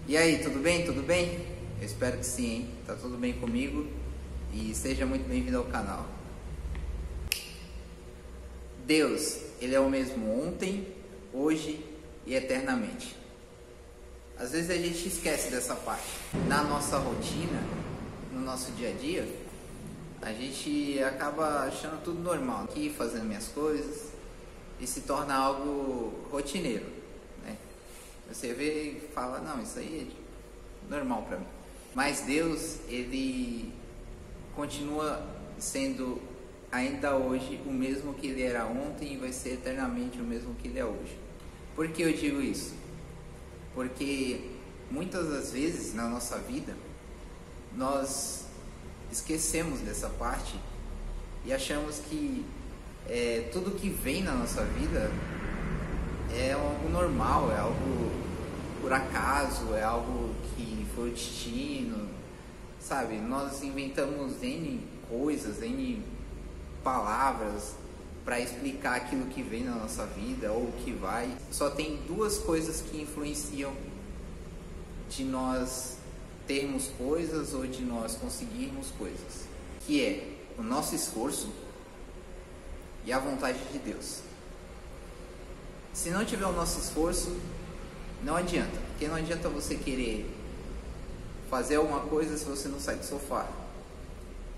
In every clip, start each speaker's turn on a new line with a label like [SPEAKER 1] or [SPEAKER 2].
[SPEAKER 1] E aí, tudo bem? Tudo bem? Eu espero que sim, hein? Tá tudo bem comigo e seja muito bem-vindo ao canal. Deus, Ele é o mesmo ontem, hoje e eternamente. Às vezes a gente esquece dessa parte. Na nossa rotina, no nosso dia a dia, a gente acaba achando tudo normal. Aqui fazendo minhas coisas e se torna algo rotineiro, né? Você vê e fala, não, isso aí é normal para mim. Mas Deus, Ele continua sendo ainda hoje o mesmo que Ele era ontem e vai ser eternamente o mesmo que Ele é hoje. Por que eu digo isso? Porque muitas das vezes na nossa vida nós esquecemos dessa parte e achamos que tudo que vem na nossa vida é algo normal, é algo por acaso, é algo que foi o destino, sabe? Nós inventamos N coisas, N palavras para explicar aquilo que vem na nossa vida ou o que vai. Só tem duas coisas que influenciam de nós termos coisas ou de nós conseguirmos coisas, que é o nosso esforço e a vontade de Deus. Se não tiver o nosso esforço, não adianta, porque não adianta você querer fazer alguma coisa se você não sai do sofá.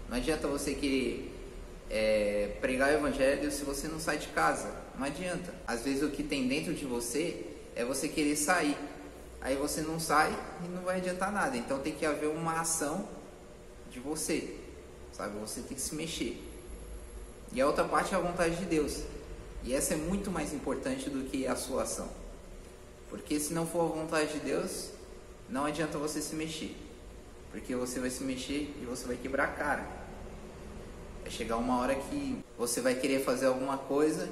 [SPEAKER 1] Não adianta você querer pregar o evangelho se você não sai de casa. Não adianta. Às vezes o que tem dentro de você é você querer sair. Aí você não sai e não vai adiantar nada. Então tem que haver uma ação de você, sabe? Você tem que se mexer. E a outra parte é a vontade de Deus. E essa é muito mais importante do que a sua ação. Porque se não for a vontade de Deus, não adianta você se mexer. Porque você vai se mexer e você vai quebrar a cara. Vai chegar uma hora que você vai querer fazer alguma coisa,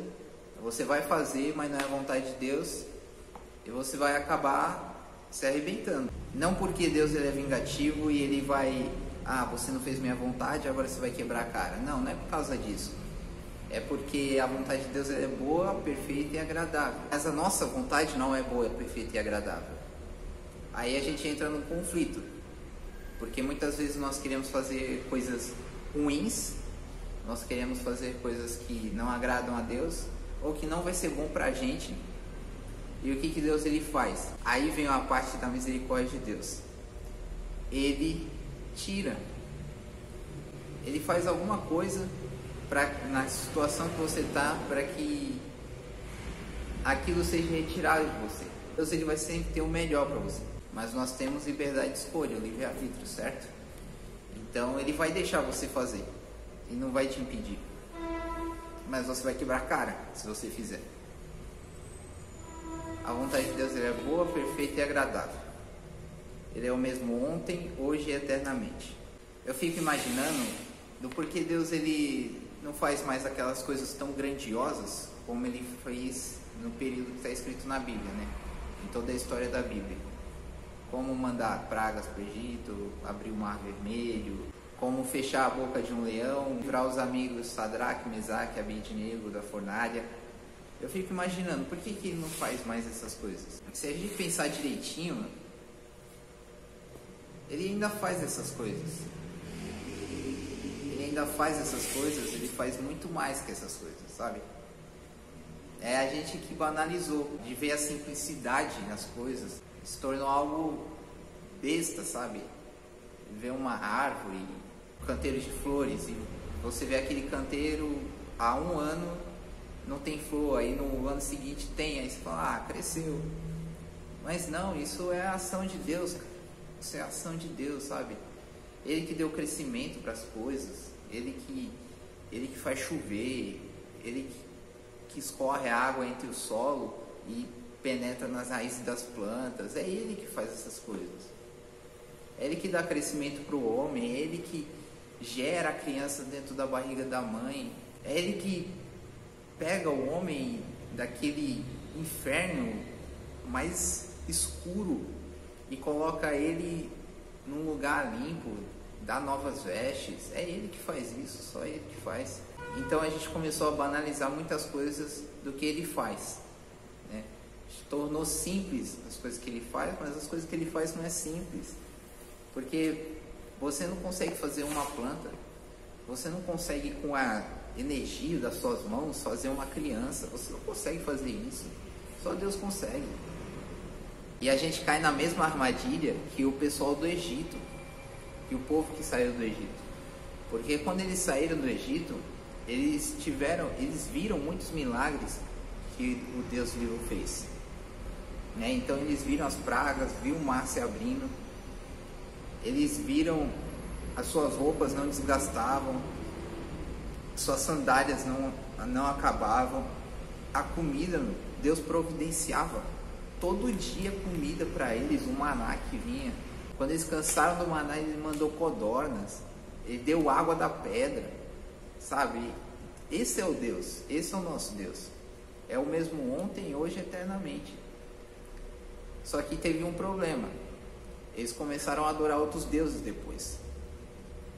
[SPEAKER 1] você vai fazer, mas não é a vontade de Deus, e você vai acabar se arrebentando. Não porque Deus ele é vingativo e ele vai, você não fez minha vontade, agora você vai quebrar a cara. Não, não é por causa disso. É porque a vontade de Deus é boa, perfeita e agradável. Mas a nossa vontade não é boa, perfeita e agradável. Aí a gente entra num conflito. Porque muitas vezes nós queremos fazer coisas ruins, nós queremos fazer coisas que não agradam a Deus, ou que não vai ser bom pra gente. E o que Deus ele faz? Aí vem a parte da misericórdia de Deus. Ele tira. Ele faz alguma coisa na situação que você está, para que aquilo seja retirado de você. Deus ele vai sempre ter o melhor para você. Mas nós temos liberdade de escolha, o livre-arbítrio, certo? Então ele vai deixar você fazer e não vai te impedir. Mas você vai quebrar a cara se você fizer. A vontade de Deus ele é boa, perfeita e agradável. Ele é o mesmo ontem, hoje e eternamente. Eu fico imaginando do porquê Deus ele não faz mais aquelas coisas tão grandiosas como ele fez no período que está escrito na Bíblia, né? Em toda a história da Bíblia. Como mandar pragas para o Egito, abrir o mar vermelho, como fechar a boca de um leão, livrar os amigos Sadraque, Mesaque e Abednego da fornalha. Eu fico imaginando, por que ele não faz mais essas coisas? Se a gente pensar direitinho, ele ainda faz essas coisas. Ele ainda faz essas coisas, ele faz muito mais que essas coisas, sabe? É a gente que banalizou, de ver a simplicidade nas coisas, se tornou algo besta, sabe? Ver uma árvore, canteiro de flores, e você vê aquele canteiro há um ano não tem flor, aí no ano seguinte tem, aí você fala, cresceu. Mas não, isso é a ação de Deus, cara. Isso é a ação de Deus, sabe? Ele que deu crescimento para as coisas, ele que faz chover, ele que escorre a água entre o solo e penetra nas raízes das plantas, é ele que faz essas coisas. É ele que dá crescimento para o homem, é ele que gera a criança dentro da barriga da mãe, é ele que pega o homem daquele inferno mais escuro e coloca ele num lugar limpo, dá novas vestes. É ele que faz isso, só ele que faz. Então a gente começou a banalizar muitas coisas do que ele faz, né? tornou simples as coisas que ele faz, mas as coisas que ele faz não é simples. Porque você não consegue fazer uma planta, você não consegue com a energia das suas mãos fazer uma criança, você não consegue fazer isso, só Deus consegue. E a gente cai na mesma armadilha que o pessoal do Egito, que o povo que saiu do Egito. Porque quando eles saíram do Egito, eles viram muitos milagres que o Deus vivo fez, né? Então eles viram as pragas, viram o mar se abrindo, eles viram as suas roupas não desgastavam, suas sandálias não acabavam, a comida Deus providenciava todo dia comida para eles, o maná que vinha. Quando eles cansaram do maná, ele mandou codornas, ele deu água da pedra, sabe? Esse é o Deus, esse é o nosso Deus. É o mesmo ontem, hoje e eternamente. Só que teve um problema. Eles começaram a adorar outros deuses depois.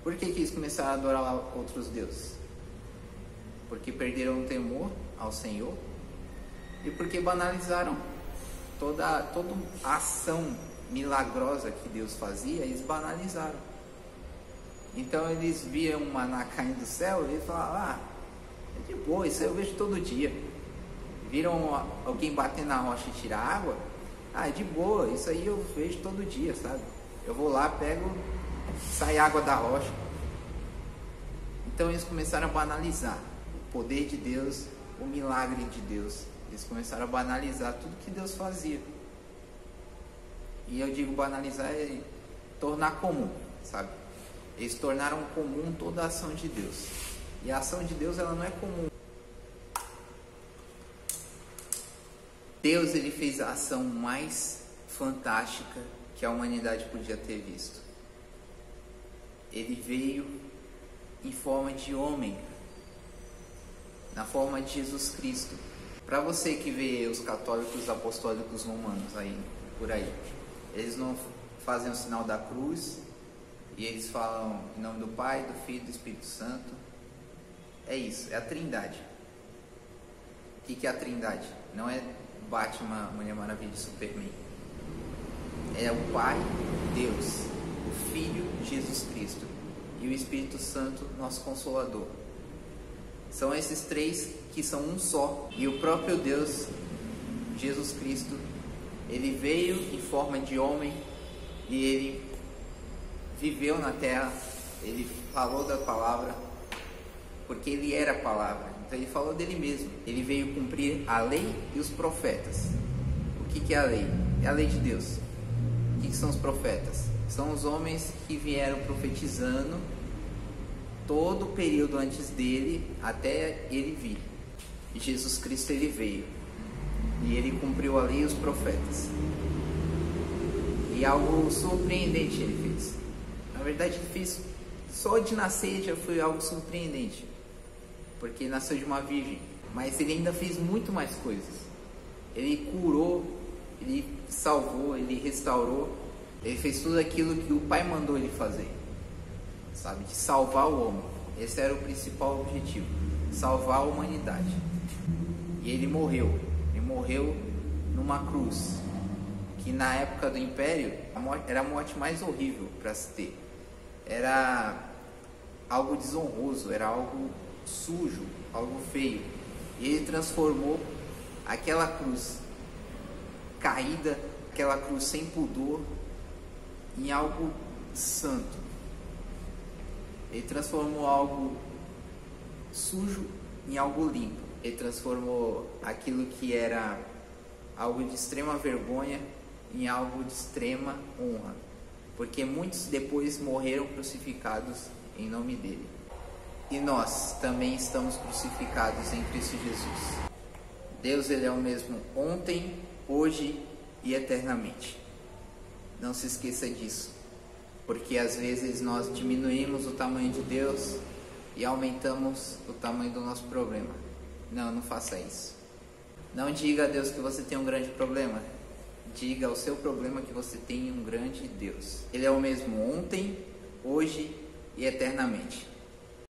[SPEAKER 1] Por que eles começaram a adorar outros deuses? Porque perderam o temor ao Senhor e porque banalizaram toda a ação milagrosa que Deus fazia, eles banalizaram. Então eles viam um maná caindo do céu e eles falavam, é de boa, isso eu vejo todo dia. Viram alguém bater na rocha e tirar água, é de boa, isso aí eu vejo todo dia, sabe? Eu vou lá, pego, sai água da rocha. Então eles começaram a banalizar o poder de Deus, o milagre de Deus. Eles começaram a banalizar tudo que Deus fazia. E eu digo banalizar é tornar comum, sabe? Eles tornaram comum toda a ação de Deus. E a ação de Deus, ela não é comum. Deus, ele fez a ação mais fantástica que a humanidade podia ter visto. Ele veio em forma de homem, na forma de Jesus Cristo. Para você que vê os católicos apostólicos romanos aí, por aí, eles não fazem o sinal da cruz e eles falam em nome do Pai, do Filho e do Espírito Santo. É isso, é a Trindade. O que é a Trindade? Não é Batman, Mulher Maravilha e Superman. É o Pai, Deus, o Filho, Jesus Cristo e o Espírito Santo, nosso Consolador. São esses três que são um só. E o próprio Deus, Jesus Cristo, ele veio em forma de homem e ele viveu na terra, ele falou da palavra, porque ele era a palavra. Então ele falou dele mesmo. Ele veio cumprir a lei e os profetas. O que é a lei? É a lei de Deus. O que são os profetas? São os homens que vieram profetizando todo o período antes dele até ele vir. E Jesus Cristo, ele veio e ele cumpriu a lei e os profetas. E algo surpreendente ele fez. Na verdade, ele fez só de nascer, já foi algo surpreendente, porque ele nasceu de uma virgem. Mas ele ainda fez muito mais coisas. Ele curou, ele salvou, ele restaurou. Ele fez tudo aquilo que o Pai mandou ele fazer, sabe? De salvar o homem. Esse era o principal objetivo, salvar a humanidade. E ele morreu numa cruz, que na época do Império era a morte mais horrível para se ter. Era algo desonroso, era algo sujo, algo feio. E ele transformou aquela cruz caída, aquela cruz sem pudor, em algo santo. Ele transformou algo sujo em algo limpo. Ele transformou aquilo que era algo de extrema vergonha em algo de extrema honra, porque muitos depois morreram crucificados em nome dele. E nós também estamos crucificados em Cristo Jesus. Deus, ele é o mesmo ontem, hoje e eternamente. Não se esqueça disso, porque às vezes nós diminuímos o tamanho de Deus e aumentamos o tamanho do nosso problema. Não faça isso. Não diga a Deus que você tem um grande problema. Diga ao seu problema que você tem um grande Deus. Ele é o mesmo ontem, hoje e eternamente.